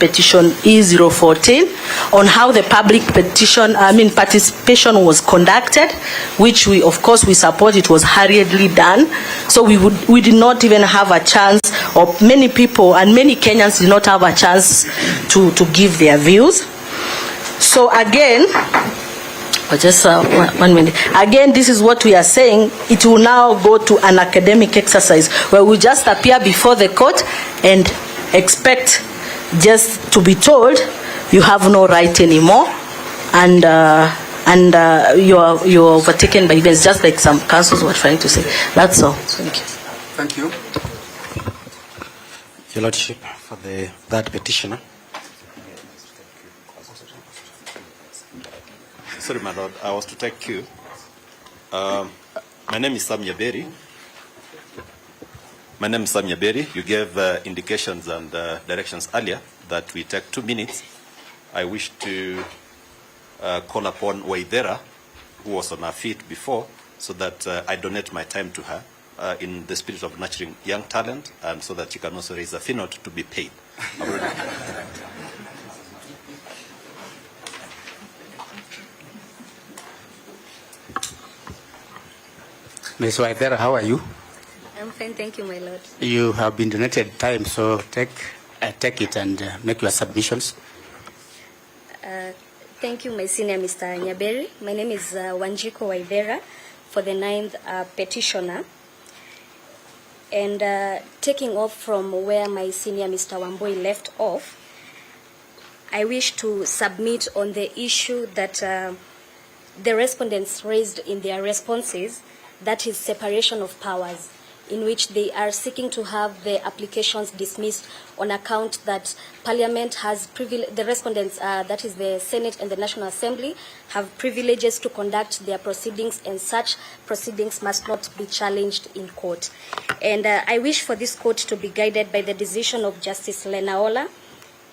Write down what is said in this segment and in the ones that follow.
petition E014 on how the public participation was conducted, which we, of course, we support. It was hurriedly done. So we did not even have a chance, or many people and many Kenyans did not have a chance to give their views. So again, just 1 minute. Again, this is what we are saying. It will now go to an academic exercise where we just appear before the court and expect just to be told you have no right anymore, and you're overtaken by events, just like some councils were trying to say. That's all. Thank you. Thank you, Your Lordship, for that petitioner. Sorry, my lord, I was to take cue. My name is Sam Nyaberi. You gave indications and directions earlier that we take 2 minutes. I wish to call upon Waithera, who was on her feet before, so that I donate my time to her in the spirit of nurturing young talent, and so that she can also raise a fee note to be paid. Ms. Waithera, how are you? I'm fine, thank you, my lord. You have been donated time, so take it and make your submissions. Thank you, my senior Mr. Nyaberi. My name is Wanjiko Waithera, for the 9th petitioner. And taking off from where my senior Mr. Wamboi left off, I wish to submit on the issue that the respondents raised in their responses, that is separation of powers, in which they are seeking to have the applications dismissed on account that Parliament has the respondents, that is the Senate and the National Assembly, have privileges to conduct their proceedings, and such proceedings must not be challenged in court. And I wish for this court to be guided by the decision of Justice Lenaola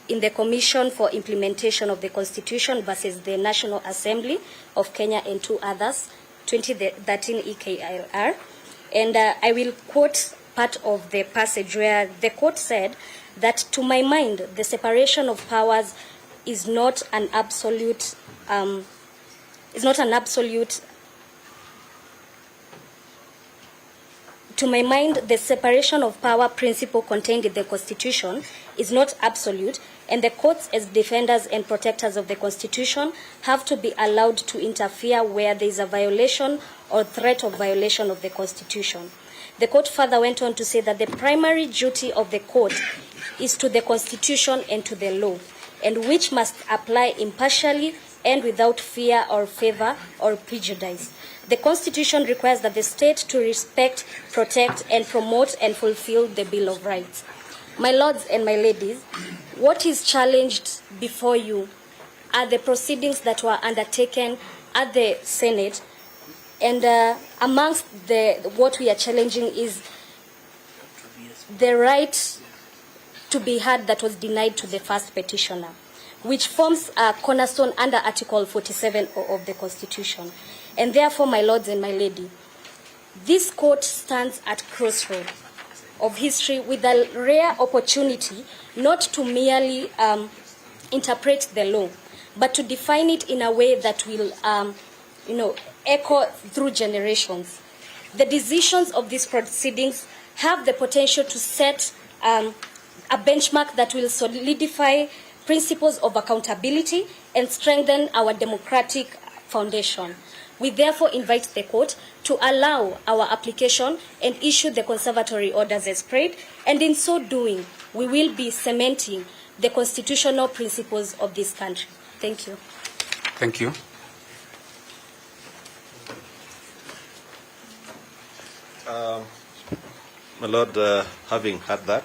in the Commission for Implementation of the Constitution versus the National Assembly of Kenya and 2 others, 2013 EKIR. And I will quote part of the passage where the court said that, to my mind, the separation of powers is not an absolute, to my mind, the separation of power principle contained in the Constitution is not absolute, and the courts, as defenders and protectors of the Constitution, have to be allowed to interfere where there is a violation or threat of violation of the Constitution. The court further went on to say that the primary duty of the court is to the Constitution and to the law, and which must apply impartially and without fear or favor or prejudice. The Constitution requires that the state to respect, protect, and promote and fulfill the Bill of Rights. My lords and my ladies, what is challenged before you are the proceedings that were undertaken at the Senate, and amongst what we are challenging is the right to be heard that was denied to the first petitioner, which forms a cornerstone under Article 47 of the Constitution. And therefore, my lords and my lady, this court stands at crossroads of history with a rare opportunity not to merely interpret the law, but to define it in a way that will, echo through generations. The decisions of these proceedings have the potential to set a benchmark that will solidify principles of accountability and strengthen our democratic foundation. We therefore invite the court to allow our application and issue the conservatory orders as prayed, and in so doing, we will be cementing the constitutional principles of this country. Thank you. Thank you. My lord, having had that,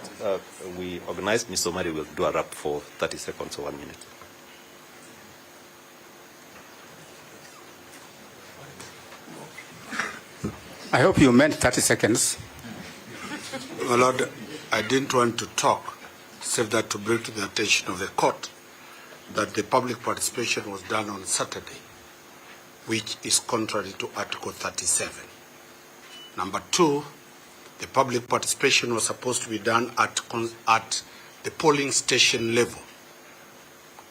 we organized Ms. Omari will do a wrap for 30 seconds or 1 minute. I hope you meant 30 seconds. My lord, I didn't want to talk, save that to bring to the attention of the court that the public participation was done on Saturday, which is contrary to Article 37. Number 2, the public participation was supposed to be done at the polling station level,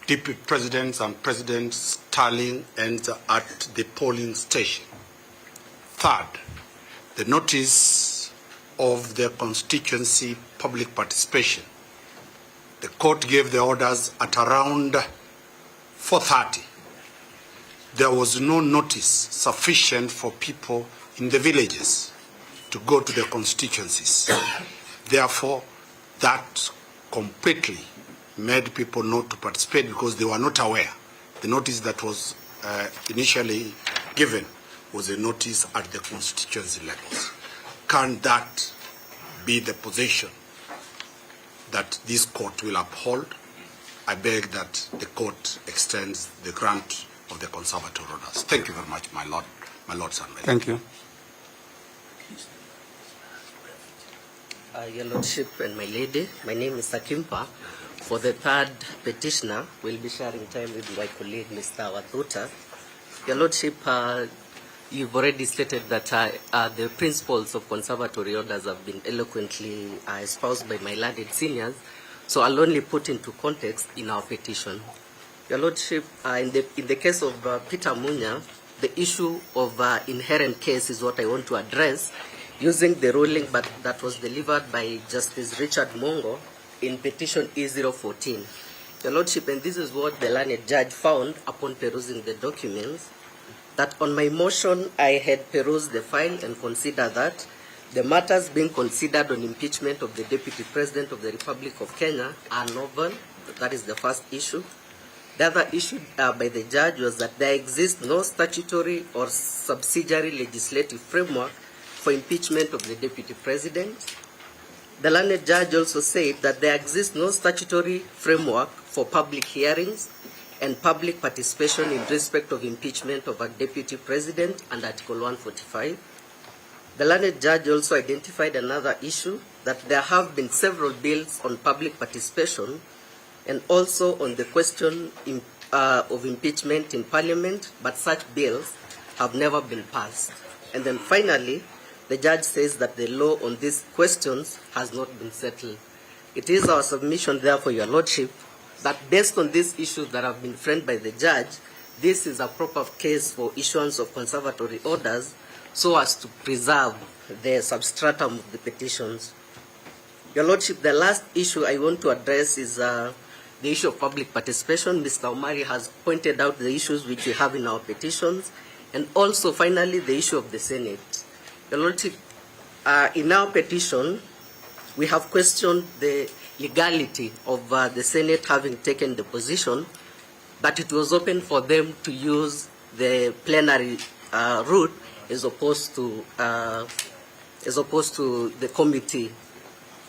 deputy presidents and presidents tallying ends at the polling station. Third, the notice of the constituency public participation. The court gave the orders at around 4:30. There was no notice sufficient for people in the villages to go to the constituencies. Therefore, that completely made people not to participate because they were not aware. The notice that was initially given was a notice at the constituency levels. Can that be the position that this court will uphold? I beg that the court extends the grant of the conservative orders. Thank you very much, my lords and my ladies. Thank you. Your Lordship and my lady, my name is Sakimpa. For the third petitioner, we'll be sharing time with my colleague, Mr. Wathuta. Your Lordship, you've already stated that the principles of conservatory orders have been eloquently espoused by my learned seniors, so I'll only put into context in our petition. Your Lordship, in the case of Peter Munya, the issue of inherent case is what I want to address using the ruling that was delivered by Justice Richard Mongo in petition E014. Your Lordship, and this is what the learned judge found upon perusing the documents, that on my motion I had perused the file and considered that the matters being considered on impeachment of the Deputy President of the Republic of Kenya are novel. That is the first issue. The other issue by the judge was that there exists no statutory or subsidiary legislative framework for impeachment of the Deputy President. The learned judge also said that there exists no statutory framework for public hearings and public participation in respect of impeachment of a Deputy President under Article 145. The learned judge also identified another issue, that there have been several bills on public participation and also on the question of impeachment in Parliament, but such bills have never been passed. And then finally, the judge says that the law on these questions has not been settled. It is our submission, therefore, Your Lordship, that based on these issues that have been framed by the judge, this is a proper case for issuance of conservatory orders so as to preserve the substratum of the petitions. Your Lordship, the last issue I want to address is the issue of public participation. Mr. Omari has pointed out the issues which we have in our petitions, and also finally the issue of the Senate. Your Lordship, in our petition, we have questioned the legality of the Senate having taken the position that it was open for them to use the plenary route as opposed to the committee.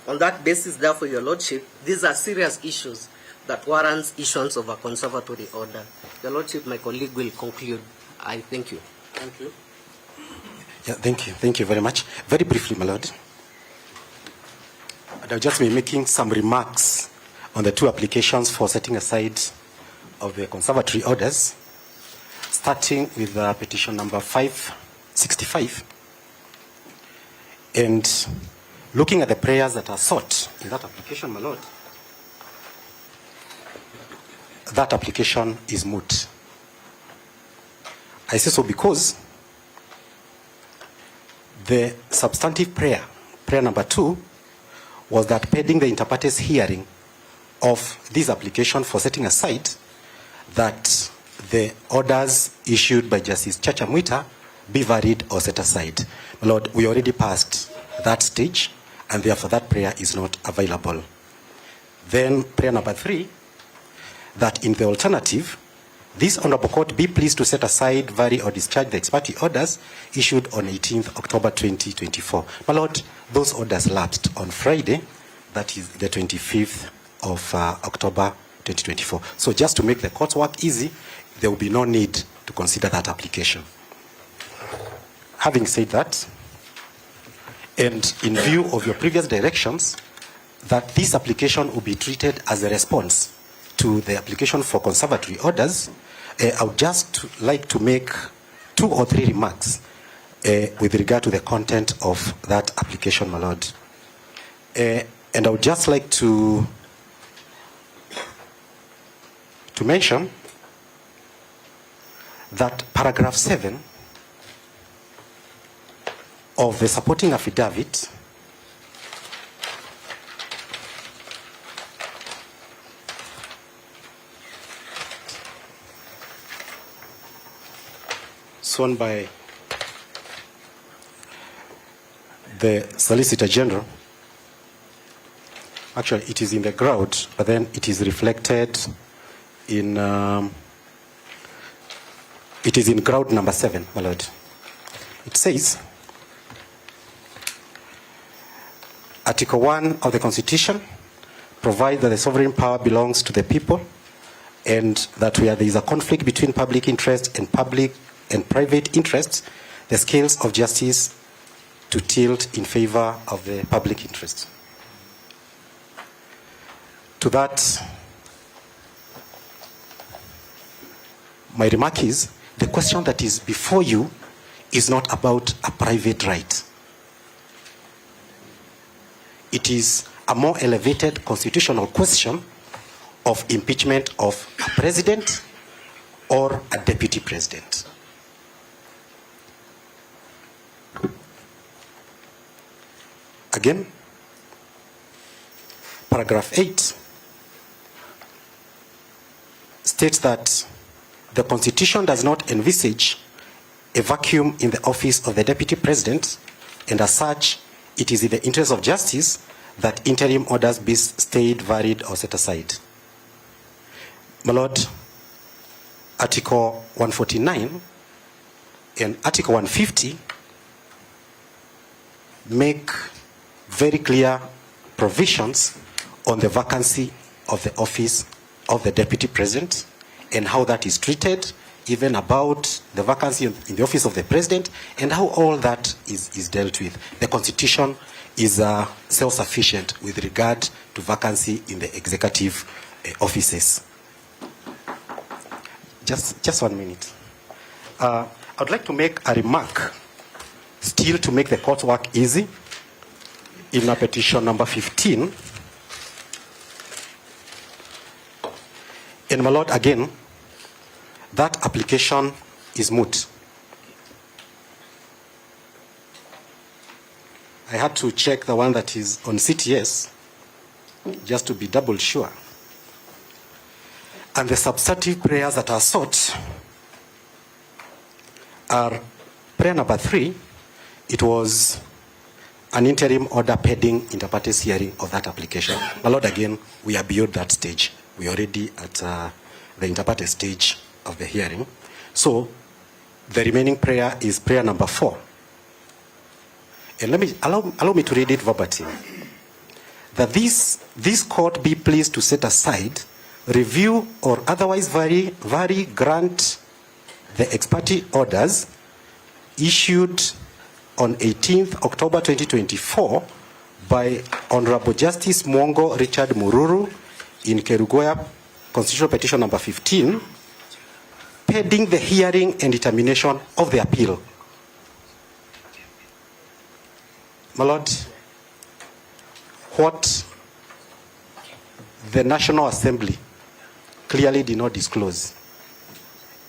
On that basis, therefore, Your Lordship, these are serious issues that warrants issuance of a conservatory order. Your Lordship, my colleague will conclude. I thank you. Thank you. Yeah, thank you. Thank you very much. Very briefly, my Lord. I'll just be making some remarks on the two applications for setting aside of the conservatory orders, starting with petition number 565. And looking at the prayers that are sought in that application, my Lord, that application is moot. I say so because the substantive prayer number 2, was that pending the inter partes hearing of this application for setting aside, that the orders issued by Justice Chacha Mwita be varied or set aside. My Lord, we already passed that stage, and therefore that prayer is not available. Then prayer number 3, that in the alternative, this Honorable Court be pleased to set aside, vary or discharge the ex parte orders issued on 18th October 2024. My Lord, those orders lapsed on Friday, that is the 25th of October 2024. So just to make the court's work easy, there will be no need to consider that application. Having said that, and in view of your previous directions, that this application will be treated as a response to the application for conservatory orders, I would just like to make 2 or 3 remarks with regard to the content of that application, my Lord. And I would just like to to mention that paragraph 7 of the supporting affidavit sworn by the Solicitor General. Actually, it is in the ground, but then it is reflected in it is in ground number 7, my lord. It says, Article 1 of the Constitution provides that the sovereign power belongs to the people, and that where there is a conflict between public interest and private interests, the scales of justice to tilt in favor of the public interest. To that, my remark is, the question that is before you is not about a private right. It is a more elevated constitutional question of impeachment of a president or a deputy president. Again, paragraph 8 states that the Constitution does not envisage a vacuum in the office of the deputy president, and as such, it is in the interest of justice that interim orders be stayed, varied, or set aside. My lord, Article 149 and Article 150 make very clear provisions on the vacancy of the office of the deputy president and how that is treated, even about the vacancy in the office of the president and how all that is dealt with. The Constitution is self-sufficient with regard to vacancy in the executive offices. Just 1 minute. I would like to make a remark, still to make the court work easy, in a petition number 15. And my lord, again, that application is moot. I had to check the one that is on CTS just to be double sure. And the substantive prayers that are sought are prayer number 3. It was an interim order pending inter partes hearing of that application. My lord, again, we are beyond that stage. We are already at the inter partes stage of the hearing. So the remaining prayer is prayer number 4. And allow me to read it verbatim. That this court be pleased to set aside, review, or otherwise vary grant the ex parte orders issued on 18th October 2024 by Honorable Justice Mwongo Richard Mururu in Kerugoya, Constitutional Petition number 15, pending the hearing and determination of the appeal. My lord, what the National Assembly clearly did not disclose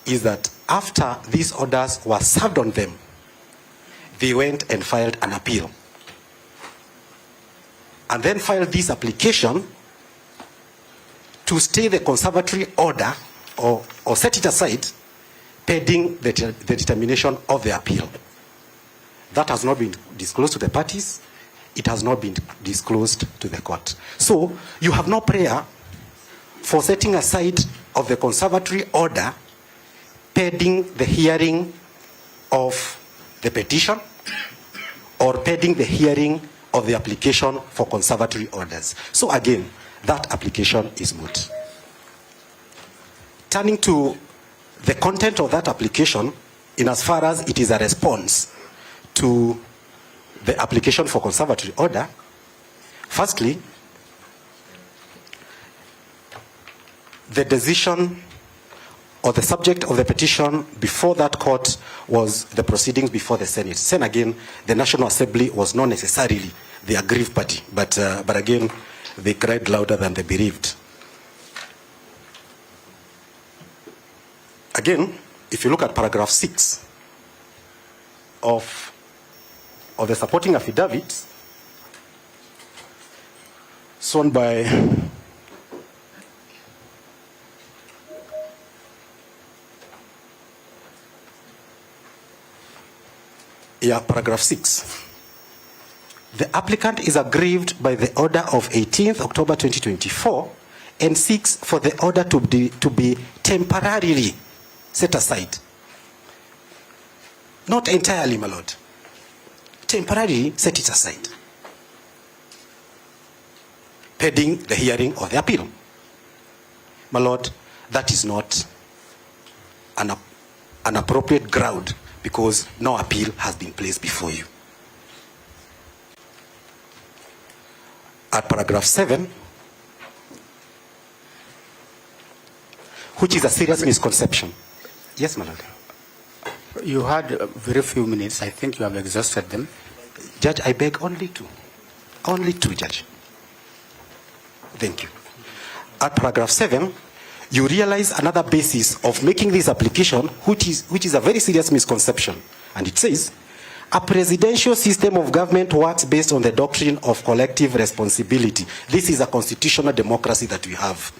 is that after these orders were served on them, they went and filed an appeal. And then filed this application to stay the conservatory order or set it aside pending the determination of the appeal. That has not been disclosed to the parties. It has not been disclosed to the court. So you have no prayer for setting aside of the conservatory order pending the hearing of the petition or pending the hearing of the application for conservatory orders. So again, that application is moot. Turning to the content of that application, in as far as it is a response to the application for conservatory order, firstly, the decision or the subject of the petition before that court was the proceedings before the Senate. Then again, the National Assembly was not necessarily the aggrieved party, but again, they cried louder than the bereaved. again, if you look at paragraph 6 of the supporting affidavit, sworn by paragraph 6. The applicant is aggrieved by the order of 18th October 2024 and seeks for the order to be temporarily set aside. Not entirely, my lord. Temporarily set it aside, pending the hearing of the appeal. My lord, that is not an appropriate ground because no appeal has been placed before you. At paragraph 7, which is a serious misconception. Yes, my lord. You had very few minutes. I think you have exhausted them. Judge, I beg only two. Only two, Judge. Thank you. At paragraph 7, you realize another basis of making this application, which is a very serious misconception. And it says, a presidential system of government works based on the doctrine of collective responsibility. This is a constitutional democracy that we have.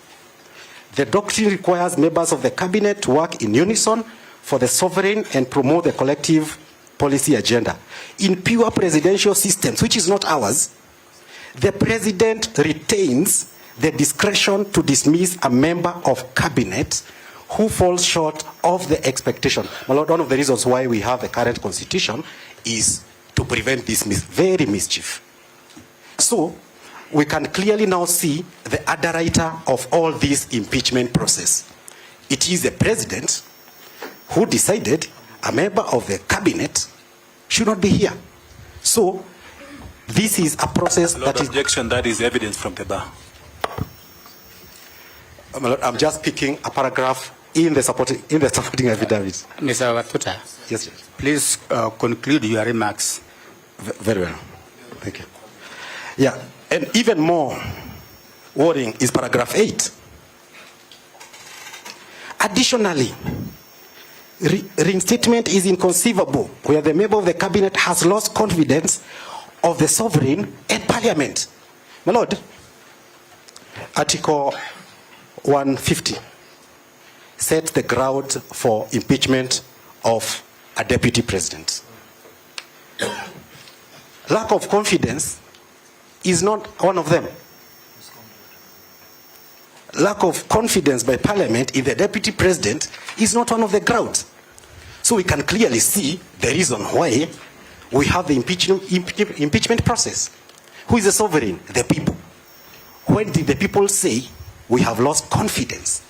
The doctrine requires members of the cabinet to work in unison for the sovereign and promote the collective policy agenda. In pure presidential systems, which is not ours, the president retains the discretion to dismiss a member of cabinet who falls short of the expectation. My lord, one of the reasons why we have a current constitution is to prevent this very mischief. So, we can clearly now see the underwriter of all this impeachment process. It is the president who decided a member of the cabinet should not be here. So, this is a process that is... Objection, that is evidence from the bar. I'm just picking a paragraph in the supporting affidavit. Mr. Watuta, Yes, Judge. please conclude your remarks. Very well. Thank you. Yeah, and even more worrying is paragraph 8. Additionally, reinstatement is inconceivable where the member of the cabinet has lost confidence of the sovereign and parliament. My lord, Article 150 sets the ground for impeachment of a deputy president. Lack of confidence is not one of them. Lack of confidence by parliament in the deputy president is not one of the grounds. So we can clearly see the reason why we have the impeachment process. Who is the sovereign? The people. When did the people say we have lost confidence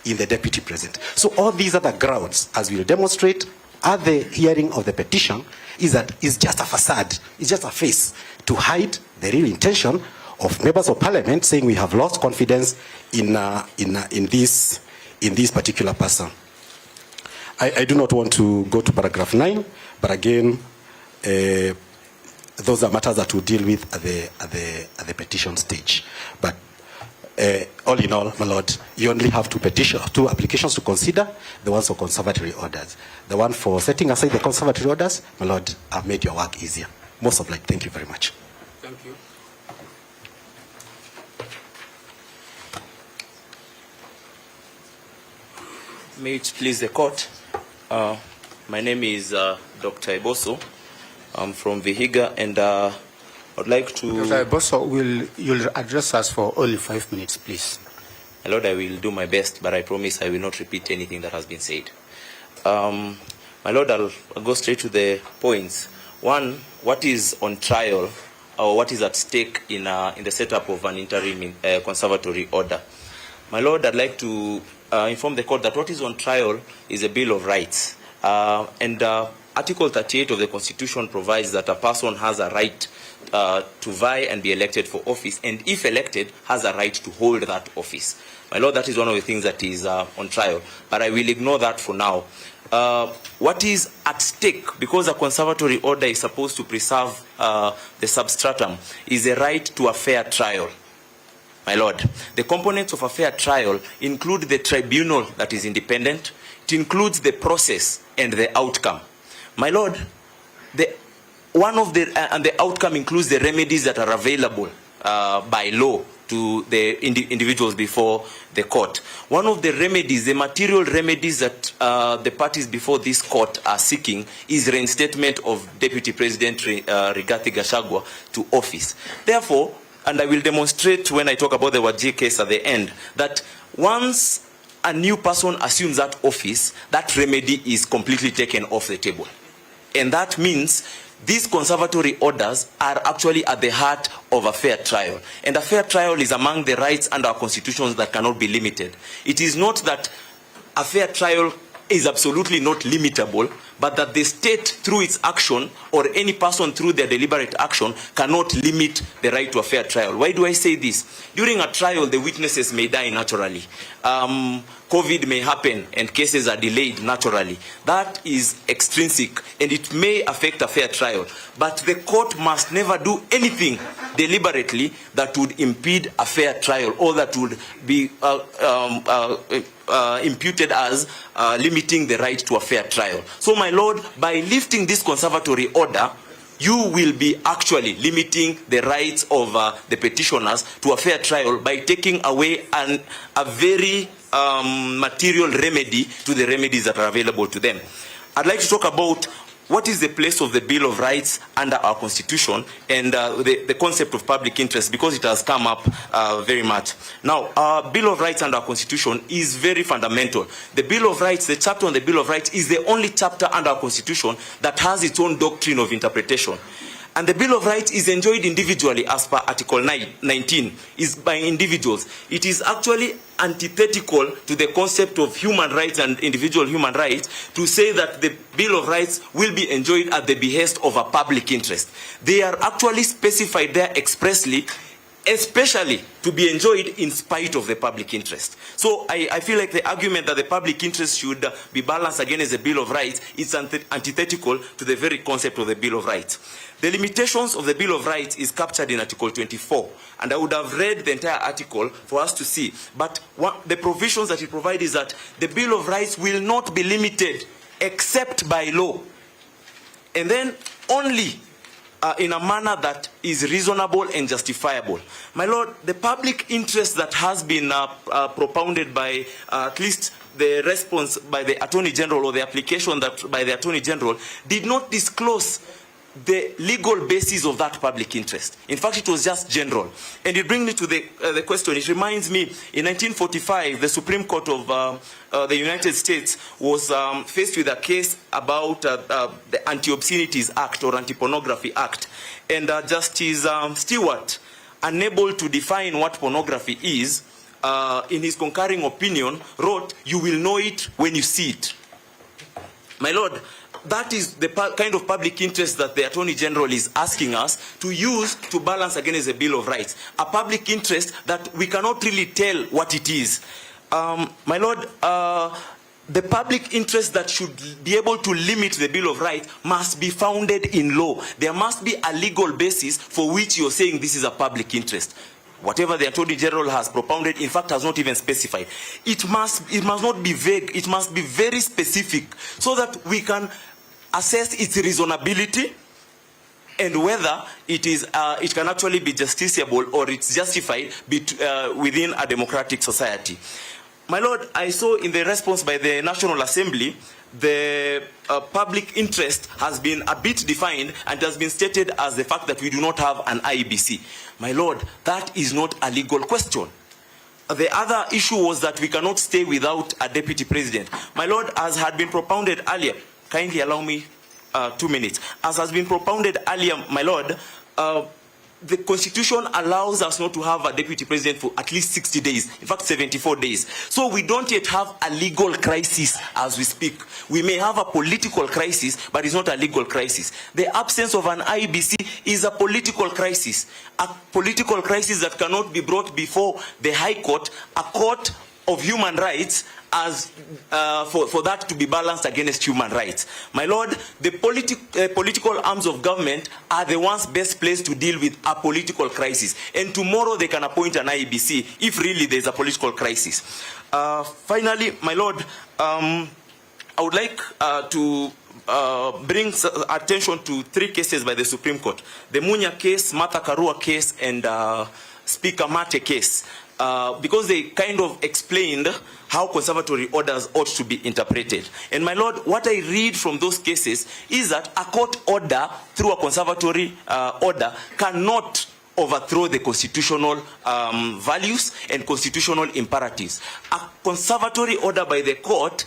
in the deputy president? So all these other grounds, as we will demonstrate at the hearing of the petition, is that it's just a facade, it's just a face to hide the real intention of members of parliament saying we have lost confidence in this particular person. I do not want to go to paragraph 9, but again, those are matters that we'll deal with at the petition stage. But all in all, my lord, you only have two applications to consider, the ones for conservatory orders. The one for setting aside the conservatory orders, my lord, I've made your work easier. Most obliged. Thank you very much. Thank you. May it please the court. My name is Dr. Eboso. I'm from Vihiga, and I'd like to... Dr. Eboso, you'll address us for only 5 minutes, please. My lord, I will do my best, but I promise I will not repeat anything that has been said. My lord, I'll go straight to the points. One, what is on trial, or what is at stake in the setup of an interim conservatory order? My lord, I'd like to inform the court that what is on trial is a Bill of Rights. Article 38 of the Constitution provides that a person has a right to vie and be elected for office, and if elected, has a right to hold that office. My lord, that is one of the things that is on trial, but I will ignore that for now. What is at stake, because a conservatory order is supposed to preserve the substratum, is a right to a fair trial. my lord, the components of a fair trial include the tribunal that is independent. It includes the process and the outcome. My lord, the outcome includes the remedies that are available by law to the individuals before the court. One of the remedies, the material remedies that the parties before this court are seeking is reinstatement of Deputy President Rigathi Gachagua to office. Therefore, and I will demonstrate when I talk about the Wajir case at the end, that once a new person assumes that office, that remedy is completely taken off the table. And that means these conservatory orders are actually at the heart of a fair trial. And a fair trial is among the rights under our constitutions that cannot be limited. It is not that a fair trial is absolutely not limitable, but that the state through its action or any person through their deliberate action cannot limit the right to a fair trial. Why do I say this? During a trial, the witnesses may die naturally. COVID may happen and cases are delayed naturally. That is extrinsic and it may affect a fair trial. But the court must never do anything deliberately that would impede a fair trial or that would be imputed as limiting the right to a fair trial. So, my lord, by lifting this conservatory order, you will be actually limiting the rights of the petitioners to a fair trial by taking away a very material remedy to the remedies that are available to them. I'd like to talk about what is the place of the Bill of Rights under our Constitution and the concept of public interest, because it has come up very much. Now, our Bill of Rights under our Constitution is very fundamental. The Bill of Rights, the chapter on the Bill of Rights, is the only chapter under our Constitution that has its own doctrine of interpretation. And the Bill of Rights is enjoyed individually as per Article 19, is by individuals. It is actually antithetical to the concept of human rights and individual human rights to say that the Bill of Rights will be enjoyed at the behest of a public interest. They are actually specified there expressly, especially to be enjoyed in spite of the public interest. So I feel like the argument that the public interest should be balanced against the Bill of Rights is antithetical to the very concept of the Bill of Rights. The limitations of the Bill of Rights is captured in Article 24, and I would have read the entire article for us to see. But the provisions that it provides is that the Bill of Rights will not be limited except by law, and then only in a manner that is reasonable and justifiable. My lord, the public interest that has been propounded by at least the response by the Attorney General or the application that by the Attorney General did not disclose the legal basis of that public interest. In fact, it was just general. And it brings me to the question. It reminds me, in 1945, the Supreme Court of the United States was faced with a case about the Anti-Obscenities Act or Anti-Pornography Act. And Justice Stewart, unable to define what pornography is, in his concurring opinion, wrote, "You will know it when you see it." My lord, that is the kind of public interest that the Attorney General is asking us to use to balance against the Bill of Rights. A public interest that we cannot really tell what it is. My lord, the public interest that should be able to limit the Bill of Rights must be founded in law. There must be a legal basis for which you're saying this is a public interest. Whatever the Attorney General has propounded, in fact, has not even specified. It must not be vague. It must be very specific so that we can assess its reasonability and whether it can actually be justiciable or it's justified within a democratic society. My lord, I saw in the response by the National Assembly, the public interest has been a bit defined and has been stated as the fact that we do not have an IEBC. My lord, that is not a legal question. The other issue was that we cannot stay without a deputy president. My lord, as had been propounded earlier, kindly allow me 2 minutes. As has been propounded earlier, my lord, the Constitution allows us not to have a deputy president for at least 60 days, in fact 74 days. So we don't yet have a legal crisis as we speak. We may have a political crisis, but it's not a legal crisis. The absence of an IBC is a political crisis that cannot be brought before the High Court, a court of human rights as for that to be balanced against human rights. My lord, the political arms of government are the ones best placed to deal with a political crisis. And tomorrow they can appoint an IEBC if really there is a political crisis. Finally, my lord, I would like to bring attention to 3 cases by the Supreme Court. The Munya case, Martha Karua case, and Speaker Mate case. Because they kind of explained how conservatory orders ought to be interpreted. And my lord, what I read from those cases is that a court order through a conservatory order cannot overthrow the constitutional values and constitutional imperatives. A conservatory order by the court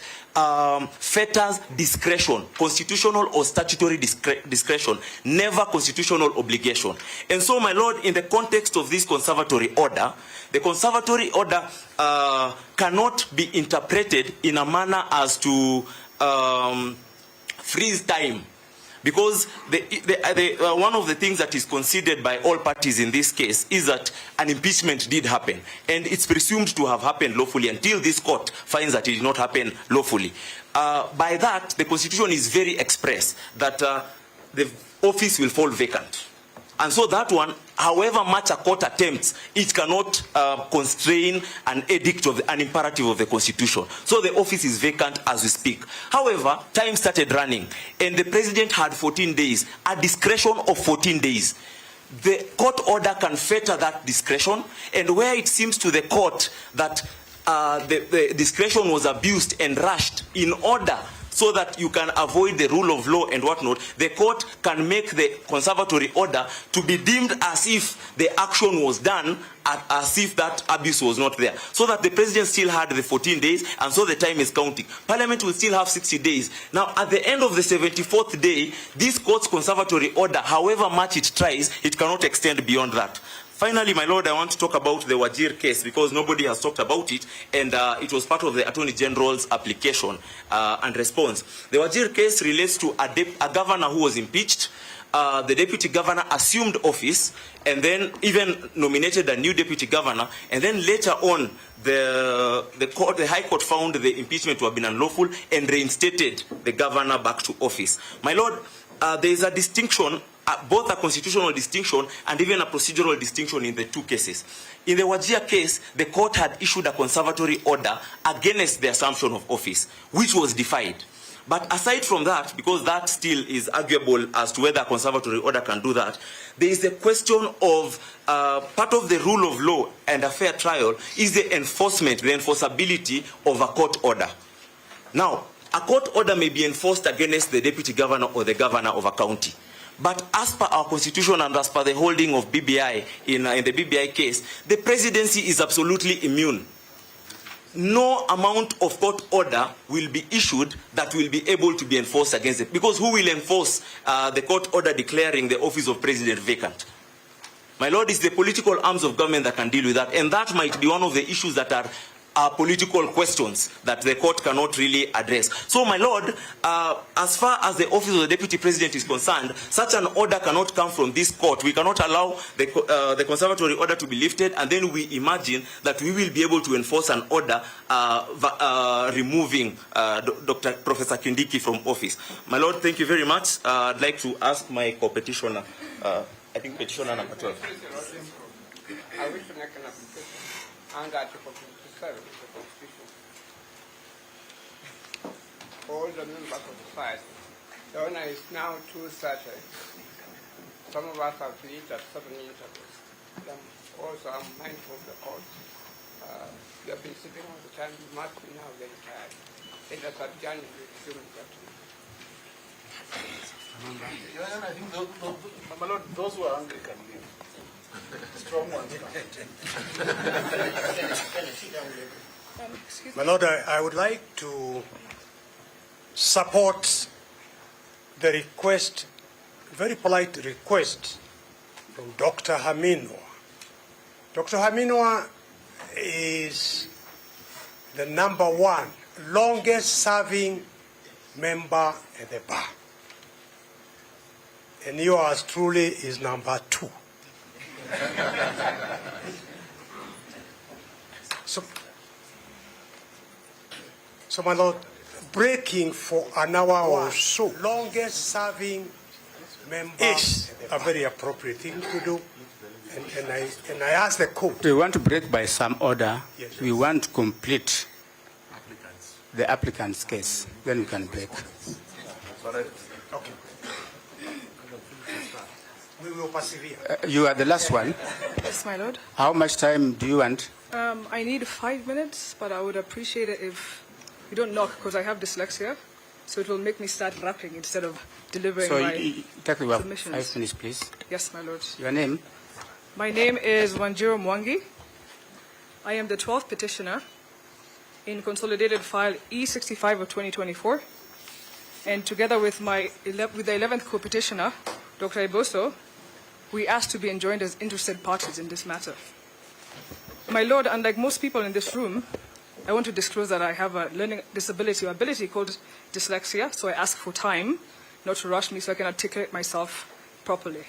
fetters discretion, constitutional or statutory discretion, never constitutional obligation. And so, my lord, in the context of this conservatory order, the conservatory order cannot be interpreted in a manner as to freeze time. Because one of the things that is considered by all parties in this case is that an impeachment did happen. And it's presumed to have happened lawfully until this court finds that it did not happen lawfully. By that, the Constitution is very express that the office will fall vacant. And so that one, however much a court attempts, it cannot constrain an edict of an imperative of the Constitution. So the office is vacant as we speak. However, time started running, and the president had 14 days, a discretion of 14 days. The court order can fetter that discretion, and where it seems to the court that the discretion was abused and rushed in order so that you can avoid the rule of law and whatnot, the court can make the conservatory order to be deemed as if the action was done, as if that abuse was not there. So that the president still had the 14 days, and so the time is counting. Parliament will still have 60 days. Now, at the end of the 74th day, this court's conservatory order, however much it tries, it cannot extend beyond that. Finally, my lord, I want to talk about the Wajir case because nobody has talked about it, and it was part of the Attorney General's application and response. The Wajir case relates to a governor who was impeached. The deputy governor assumed office and then even nominated a new deputy governor, and then later on the High Court found the impeachment to have been unlawful and reinstated the governor back to office. My lord, there is a distinction, both a constitutional distinction and even a procedural distinction in the 2 cases. In the Wajir case, the court had issued a conservatory order against the assumption of office, which was defied. But aside from that, because that still is arguable as to whether a conservatory order can do that, there is a question of part of the rule of law and a fair trial is the enforcement, the enforceability of a court order. Now, a court order may be enforced against the deputy governor or the governor of a county. But as per our constitution and as per the holding of BBI in the BBI case, the presidency is absolutely immune. No amount of court order will be issued that will be able to be enforced against it. Because who will enforce the court order declaring the office of president vacant? My lord, it's the political arms of government that can deal with that. And that might be one of the issues that are political questions that the court cannot really address. So, my lord, as far as the office of the deputy president is concerned, such an order cannot come from this court. We cannot allow the conservatory order to be lifted, and then we imagine that we will be able to enforce an order removing Professor Kindiki from office. My lord, thank you very much. I'd like to ask my co-petitioner, I think petitioner number 12. I wish to make an application under Article 57 of the Constitution. All the members of the site, the owner is now 2:30. Some of us have lived at 7 intervals. Also, I'm mindful of the court. You have been sitting all the time. You must be now very tired. Let us adjourn and resume the afternoon. I think those who are angry can leave. Strong ones. My Lord, I would like to support the request, very polite request from Dr. Haminwa. Dr. Haminwa is the #1 longest serving member at the bar. And yours truly is #2. So, my Lord, breaking for an hour or so, longest serving member is a very appropriate thing to do. And I ask the court. We want to break by some order. Yes. We want to complete the applicant's case. Then we can break. Okay. We will persevere. You are the last one. Yes, my lord. How much time do you want? I need 5 minutes, but I would appreciate it if you don't knock, because I have dyslexia, so it will make me start rapping instead of delivering So my you take about submissions. 5 minutes, please. Yes, my lord. Your name? My name is Wanjiro Mwangi. I am the 12th petitioner in consolidated file E65 of 2024, and together with the 11th co-petitioner, Dr. Eboso, we asked to be enjoined as interested parties in this matter. My lord, unlike most people in this room, I want to disclose that I have a learning disability or ability called dyslexia, so I ask for time, not to rush me, so I can articulate myself properly.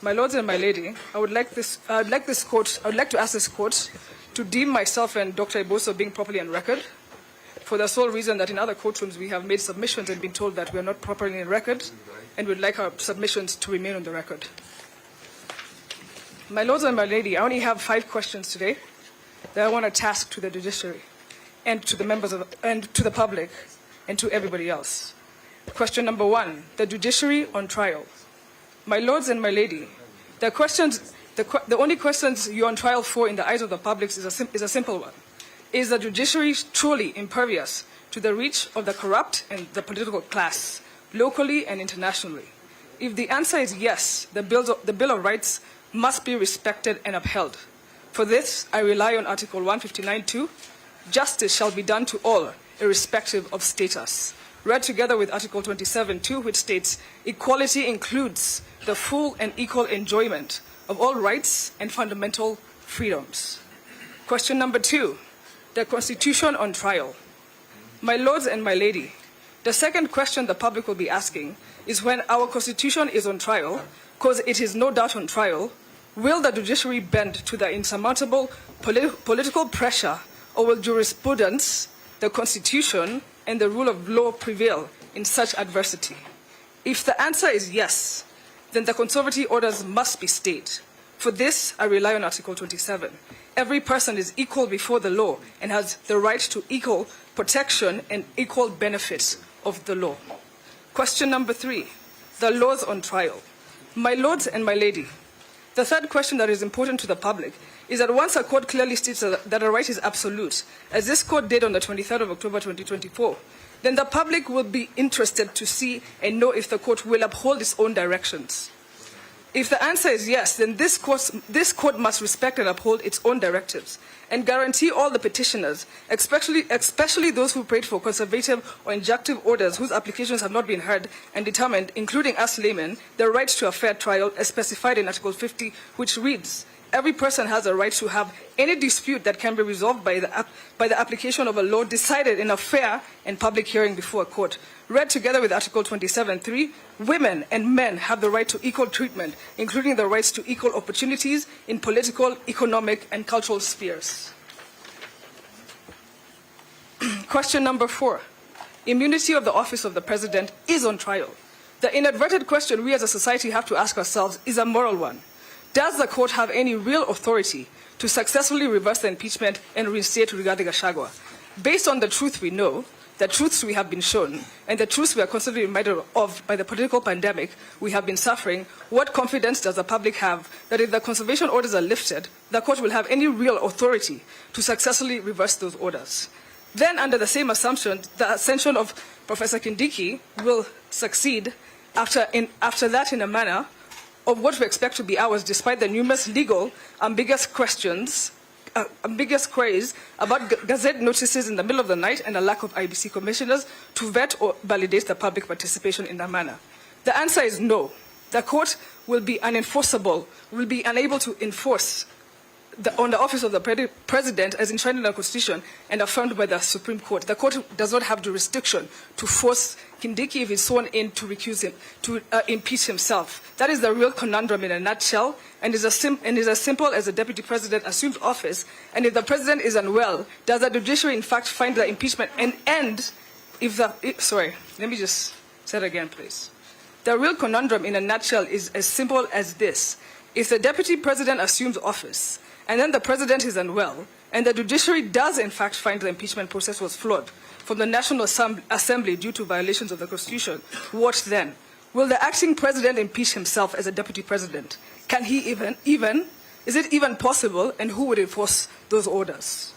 My lords and my lady, I would like to ask this court to deem myself and Dr. Eboso being properly on record, for the sole reason that in other courtrooms we have made submissions and been told that we are not properly on record, and would like our submissions to remain on the record. My lords and my lady, I only have 5 questions today that I want to task to the judiciary and to the members and to the public and to everybody else. Question number 1, the judiciary on trial. My lords and my lady, the only questions you're on trial for in the eyes of the public is a simple one. Is the judiciary truly impervious to the reach of the corrupt and the political class, locally and internationally? If the answer is yes, the Bill of Rights must be respected and upheld. For this, I rely on Article 159(2), justice shall be done to all, irrespective of status, read together with Article 27(2), which states, equality includes the full and equal enjoyment of all rights and fundamental freedoms. Question number 2, the Constitution on trial. My lords and my lady, the second question the public will be asking is, when our Constitution is on trial, because it is no doubt on trial, will the judiciary bend to the insurmountable political pressure, or will jurisprudence, the Constitution, and the rule of law prevail in such adversity? If the answer is yes, then the conservative orders must be stayed. For this, I rely on Article 27. Every person is equal before the law and has the right to equal protection and equal benefits of the law. Question number 3, the laws on trial. My lords and my lady, the third question that is important to the public is that once a court clearly states that a right is absolute, as this court did on the 23rd of October 2024, then the public will be interested to see and know if the court will uphold its own directions. If the answer is yes, then this court must respect and uphold its own directives and guarantee all the petitioners, especially those who prayed for conservative or injunctive orders whose applications have not been heard and determined, including us laymen, the right to a fair trial as specified in Article 50, which reads, every person has a right to have any dispute that can be resolved by the application of a law decided in a fair and public hearing before a court. Read together with Article 27(3), women and men have the right to equal treatment, including the rights to equal opportunities in political, economic, and cultural spheres. Question number 4, immunity of the office of the president is on trial. The inadvertent question we as a society have to ask ourselves is a moral one. Does the court have any real authority to successfully reverse the impeachment and reinstate Rigathi Gachagua? Based on the truth we know, the truths we have been shown, and the truths we are constantly reminded of by the political pandemic we have been suffering, what confidence does the public have that if the conservation orders are lifted, the court will have any real authority to successfully reverse those orders? Then, under the same assumption, the ascension of Professor Kindiki will succeed after that in a manner of what we expect to be ours, despite the numerous legal ambiguous queries about gazette notices in the middle of the night and a lack of IBC commissioners to vet or validate the public participation in that manner. The answer is no. The court will be unenforceable, will be unable to enforce on the office of the president as enshrined in the Constitution and affirmed by the Supreme Court. The court does not have jurisdiction to force Kindiki, if he's sworn in, to recuse him, to impeach himself. That is the real conundrum in a nutshell, and is as simple as the deputy president assumes office, and if the president is unwell, does the judiciary in fact find the impeachment and end if the... Sorry, let me just say it again, please. The real conundrum in a nutshell is as simple as this. If the deputy president assumes office, and then the president is unwell, and the judiciary does in fact find the impeachment process was flawed from the National Assembly due to violations of the Constitution, what then? Will the acting president impeach himself as a deputy president? Can he even, is it even possible, and who would enforce those orders?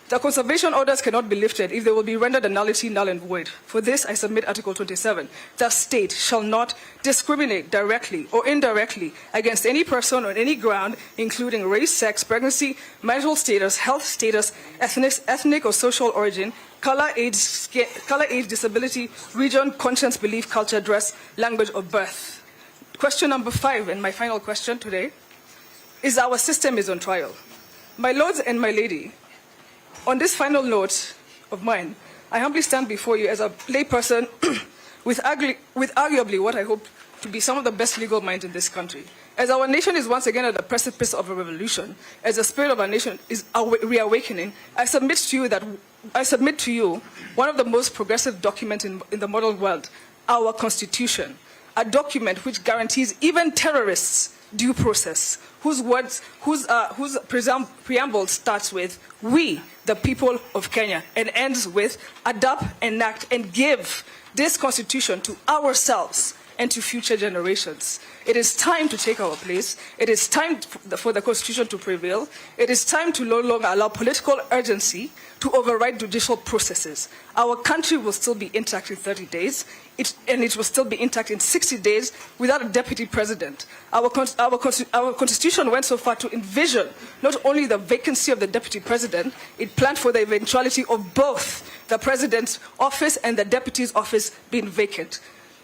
The conservation orders cannot be lifted if they will be rendered a nullity, null and void. For this, I submit Article 27. The state shall not discriminate directly or indirectly against any person on any ground, including race, sex, pregnancy, marital status, health status, ethnic or social origin, color, age, disability, region, conscience, belief, culture, dress, language, or birth. Question number 5, and my final question today, is our system is on trial. My lords and my lady, on this final note of mine, I humbly stand before you as a layperson with arguably what I hope to be some of the best legal minds in this country. As our nation is once again at the precipice of a revolution, as the spirit of our nation is reawakening, I submit to you one of the most progressive documents in the modern world, our Constitution, a document which guarantees even terrorists due process, whose preamble starts with "we, the people of Kenya," and ends with "adopt, enact, and give this Constitution to ourselves and to future generations." It is time to take our place. It is time for the Constitution to prevail. It is time to no longer allow political urgency to override judicial processes. Our country will still be intact in 30 days, and it will still be intact in 60 days without a deputy president. Our Constitution went so far to envision not only the vacancy of the deputy president, it planned for the eventuality of both the president's office and the deputy's office being vacant.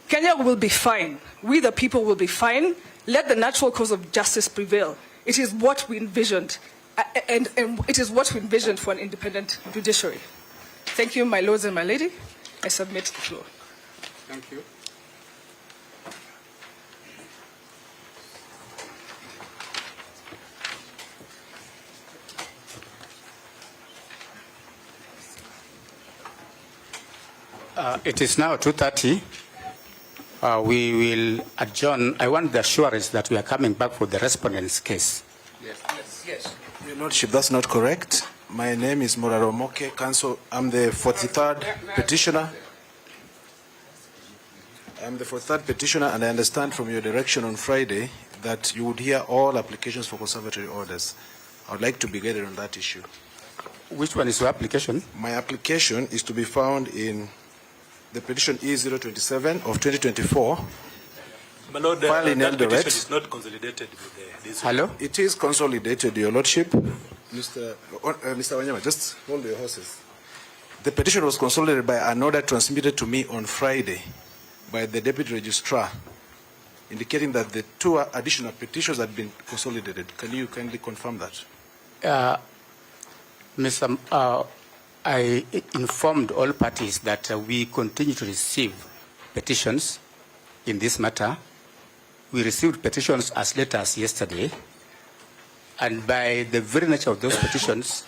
Kenya will be fine. We, the people, will be fine. Let the natural cause of justice prevail. It is what we envisioned, and it is what we envisioned for an independent judiciary. Thank you, my lords and my lady. I submit the floor. Thank you. It is now 2:30. We will adjourn. I want the assurance that we are coming back for the respondent's case. Yes. Your Lordship, that's not correct. My name is Moraro Moke, Counsel. I'm the 43rd petitioner. I'm the 43rd petitioner, and I understand from your direction on Friday that you would hear all applications for conservatory orders. I would like to be guided on that issue. Which one is your application? My application is to be found in the petition E027 of 2024. My Lord, filed in that Eldoret. petition is not consolidated with this. Hello? It is consolidated, Your Lordship. Mr. Wanyama, just hold your horses. The petition was consolidated by an order transmitted to me on Friday by the Deputy Registrar, indicating that the 2 additional petitions had been consolidated. Can you kindly confirm that? I informed all parties that we continue to receive petitions in this matter. We received petitions as late as yesterday, and by the very nature of those petitions,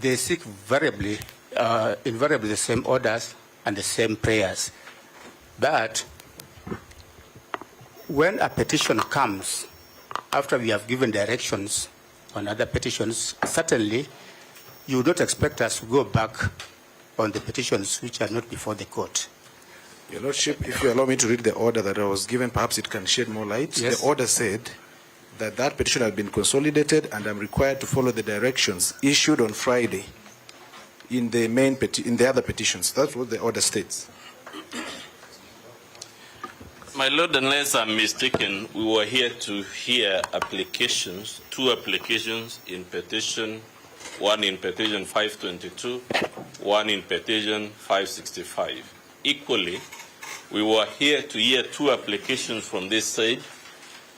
they seek invariably the same orders and the same prayers. But when a petition comes after we have given directions on other petitions, certainly you would not expect us to go back on the petitions which are not before the court. Your Lordship, if you allow me to read the order that I was given, perhaps it can shed more light. Yes. The order said that that petition had been consolidated, and I'm required to follow the directions issued on Friday in the in the other petitions. That's what the order states. My Lord, unless I'm mistaken, we were here to hear applications, 2 applications in petition, one in petition 522, one in petition 565. Equally, we were here to hear 2 applications from this side,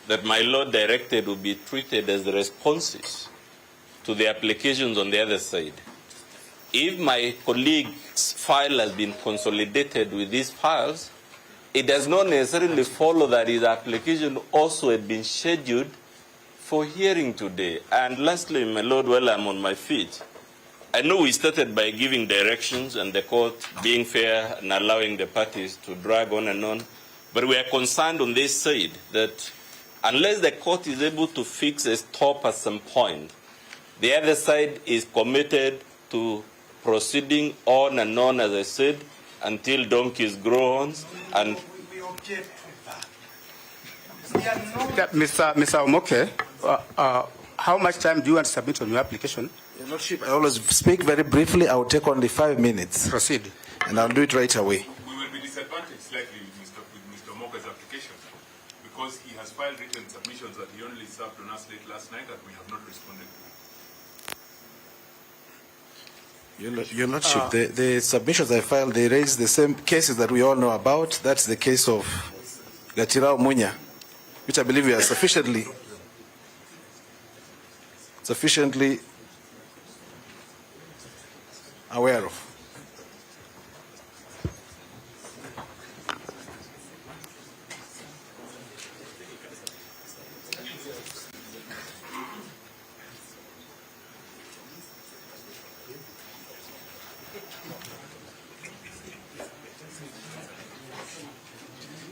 that my Lord directed will be treated as the responses to the applications on the other side. If my colleague's file has been consolidated with these files, it does not necessarily follow that his application also had been scheduled for hearing today. And lastly, my Lord, while I'm on my feet, I know we started by giving directions and the court being fair and allowing the parties to drag on and on, but we are concerned on this side that unless the court is able to fix a stop at some point, the other side is committed to proceeding on and on, as I said, until donkeys grow horns. And we object to that. Mr. Omoke, how much time do you want to submit on your application? Your Lordship, I always speak very briefly. I will take only 5 minutes. Proceed. And I'll do it right away. We will be disadvantaged slightly with Mr. Omoke's application because he has filed written submissions that he only served on us late last night that we have not responded to. Your Lordship, the submissions I filed, they raise the same cases that we all know about. That's the case of Gachagua Munya, which I believe we are sufficiently aware of.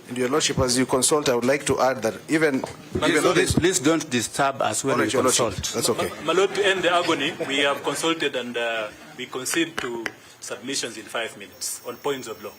And Your Lordship, as you consult, I would like to add that even though Please don't disturb us when we consult. That's okay. My Lord, to end the agony, we have consulted and we concede to submissions in 5 minutes on points of law.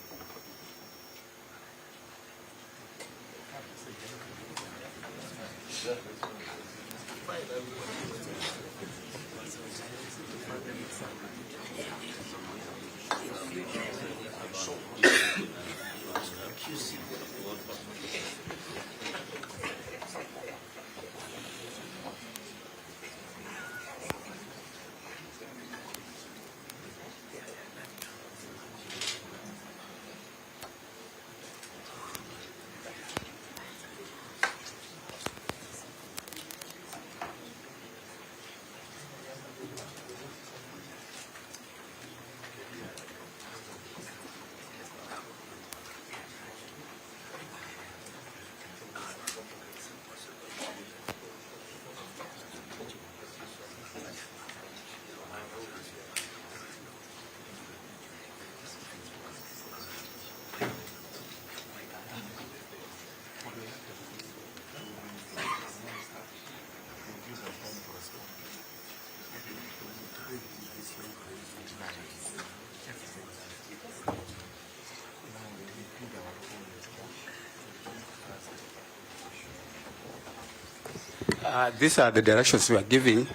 These are the directions we are giving.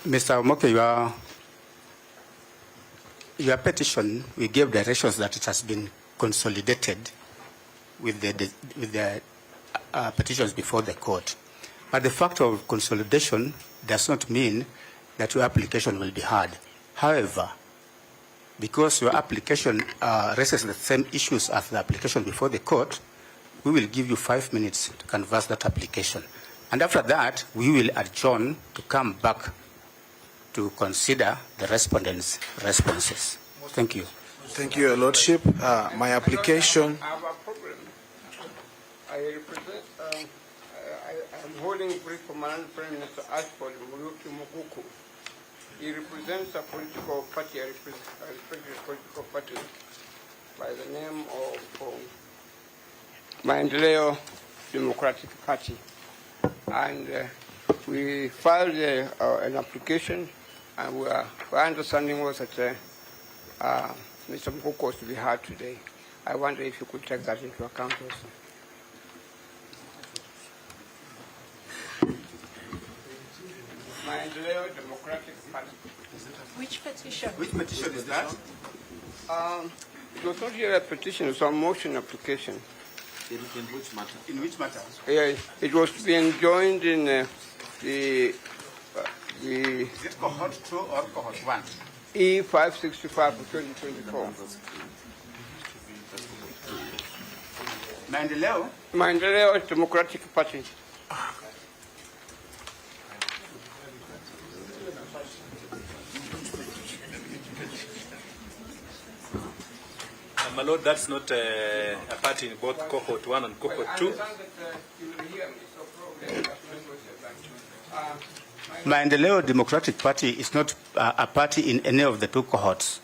Mr. Omoke, your petition, we gave directions that it has been consolidated with the petitions before the court. But the fact of consolidation does not mean that your application will be heard. However, because your application raises the same issues as the application before the court, we will give you 5 minutes to canvass that application. And after that, we will adjourn to come back to consider the respondents' responses. Thank you. Thank you, Your Lordship. My application. I have a problem. I represent, I'm holding a brief for Madam Prime Minister Ashford Muluki Mukuku. He represents a political party, I respect his political party, by the name of Maendeleo Democratic Party. And we filed an application, and our understanding was that Mr. Mukuku was to be heard today. I wonder if you could take that into account also. Maendeleo Democratic Party. Which petition? Which petition is that? It was not really a petition, it was a motion application. In which matter? In which matter? Yeah, it was being joined in the Is it cohort 2 or cohort 1? E565 for 2024. Maendeleo Democratic Party. My Lord, that's not a party in both cohort 1 and cohort 2. Maendeleo Democratic Party is not a party in any of the two cohorts.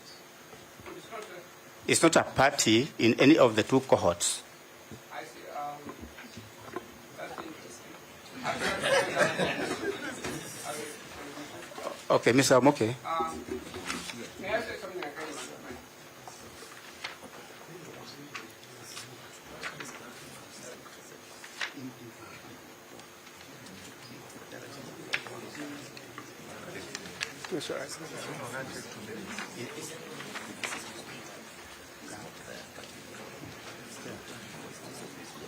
It's not a party in any of the two cohorts. I see. That's Okay, Mr. Omoke. may I say something again?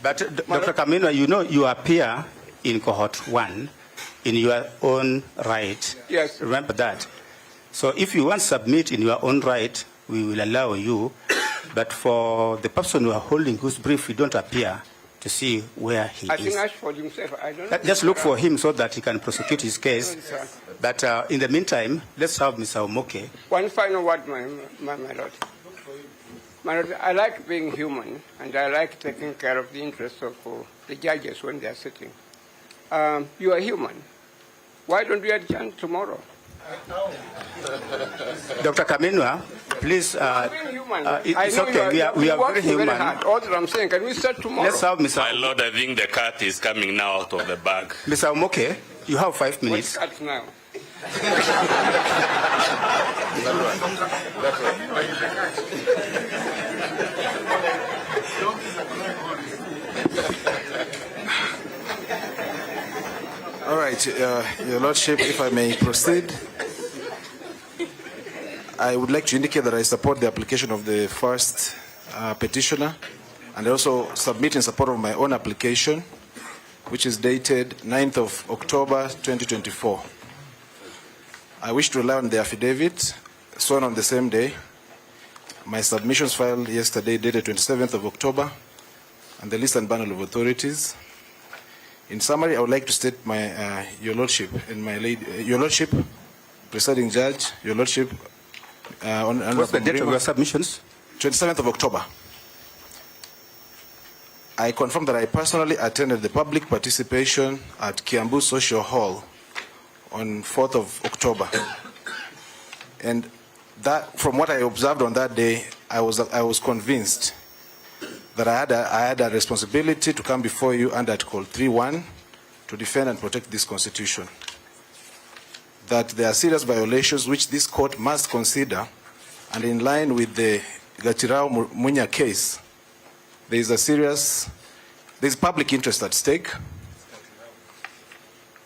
But Dr. Kamino, you know you appear in cohort 1 in your own right. Yes. Remember that. So if you want to submit in your own right, we will allow you. But for the person who are holding whose brief, you don't appear to see where he I is. think ask for himself. I don't know. Just look for him so that he can prosecute his case. But in the meantime, let's have Mr. Omoke. One final word, my Lord. My Lord, I like being human, and I like taking care of the interests of the judges when they are sitting. You are human. Why don't we adjourn tomorrow? Dr. Kaminwa, please. Being human. It's okay. We are very human. All that I'm saying, can we start tomorrow? Let's have Mr. My Lord, I think the cat is coming now out of the bag. Mr. Omoke, you have 5 minutes. What's cut now? All right, Your Lordship, if I may proceed, I would like to indicate that I support the application of the first petitioner, and I also submit in support of my own application, which is dated 9th of October 2024. I wish to rely on the affidavit sworn on the same day, my submissions filed yesterday dated 27th of October, and the list and bundle of authorities. In summary, I would like to state my, Your Lordship and my lady, Your Lordship, Presiding Judge, Your Lordship. What's the date of your submissions? 27th of October. I confirm that I personally attended the public participation at Kiambu Social Hall on 4th of October. And that, from what I observed on that day, I was convinced that I had a responsibility to come before you under Article 3.1 to defend and protect this Constitution. That there are serious violations which this court must consider, and in line with the Gachagua Munya case, there is public interest at stake.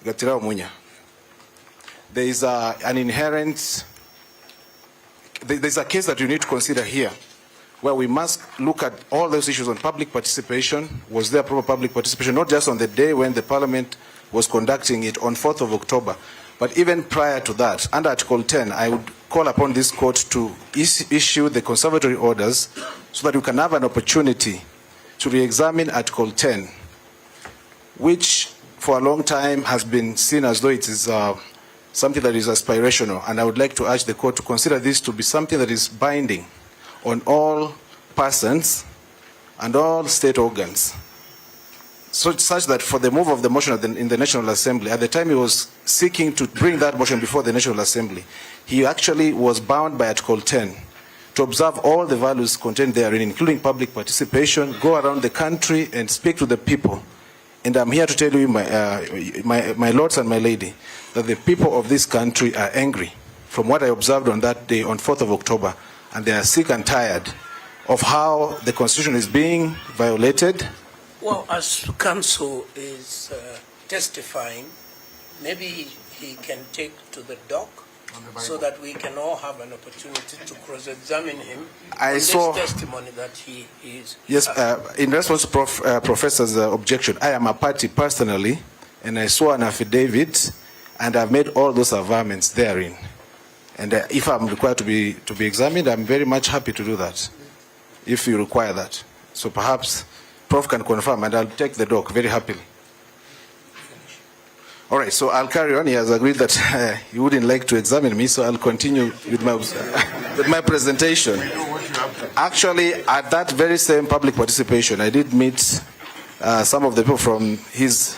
Gachagua Munya. There is an inherent, there's a case that you need to consider here, where we must look at all those issues on public participation. Was there proper public participation, not just on the day when the Parliament was conducting it on 4th of October, but even prior to that, under Article 10, I would call upon this court to issue the conservatory orders so that we can have an opportunity to re-examine Article 10, which for a long time has been seen as though it is something that is aspirational. And I would like to urge the court to consider this to be something that is binding on all persons and all state organs. So such that for the move of the motion in the National Assembly, at the time he was seeking to bring that motion before the National Assembly, he actually was bound by Article 10 to observe all the values contained therein, including public participation, go around the country and speak to the people. And I'm here to tell you, my lords and my lady, that the people of this country are angry from what I observed on that day, on 4th of October, and they are sick and tired of how the Constitution is being violated. Well, as counsel is testifying, maybe he can take to the dock so that we can all have an opportunity to cross-examine him on this testimony that he is. Yes, in response to Professor's objection, I am a party personally, and I saw an affidavit, and I've made all those averments therein. And if I'm required to be examined, I'm very much happy to do that, if you require that. So perhaps Prof can confirm, and I'll take the doc very happily. All right, so I'll carry on. He has agreed that he wouldn't like to examine me, so I'll continue with my presentation. Actually, at that very same public participation, I did meet some of the people from his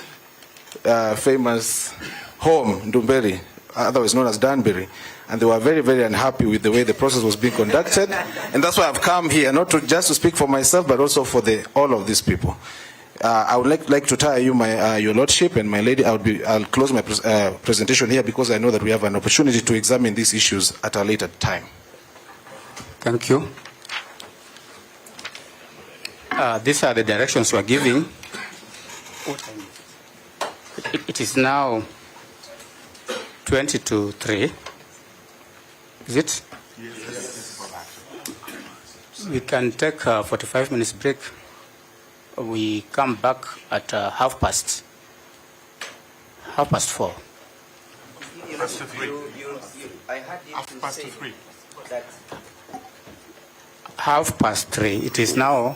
famous home, Ndumberi, otherwise known as Danbury, and they were very, very unhappy with the way the process was being conducted. And that's why I've come here, not just to speak for myself, but also for all of these people. I would like to tell you, your lordship and my lady, I'll close my presentation here because I know that we have an opportunity to examine these issues at a later time. Thank you. These are the directions we're giving. It is now 20 to 3. Is it? Yes. We can take a 45 minutes break. We come back at 4:30. 4:30. I heard you say that 3:30. It is now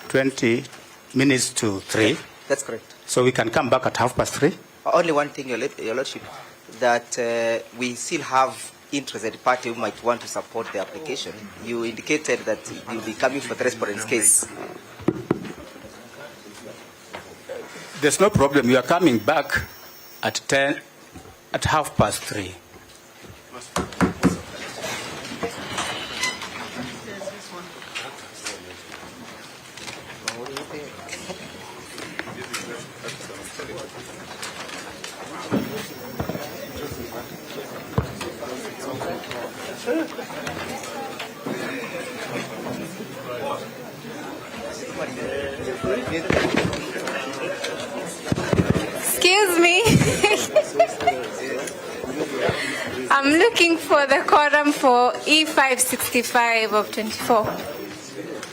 20 minutes to 3. That's correct. So we can come back at 3:30. Only one thing, Your Lordship, that we still have interested party who might want to support the application. You indicated that you'll be coming for the respondent's case. There's no problem. You are coming back at 3:30. Excuse me. I'm looking for the quorum for E565 of 24.